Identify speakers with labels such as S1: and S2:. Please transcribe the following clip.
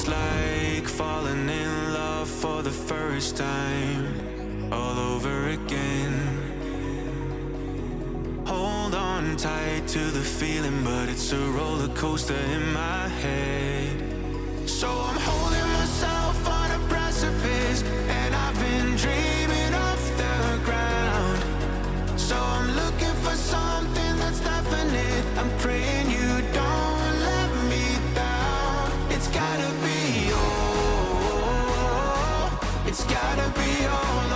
S1: It's like falling in love for the first time, all over again. Hold on tight to the feeling, but it's a roller coaster in my head. So I'm holding myself on a precipice, and I've been dreaming off the ground. So I'm looking for something that's definite. I'm praying you don't let me down. It's gotta be all, it's gotta be all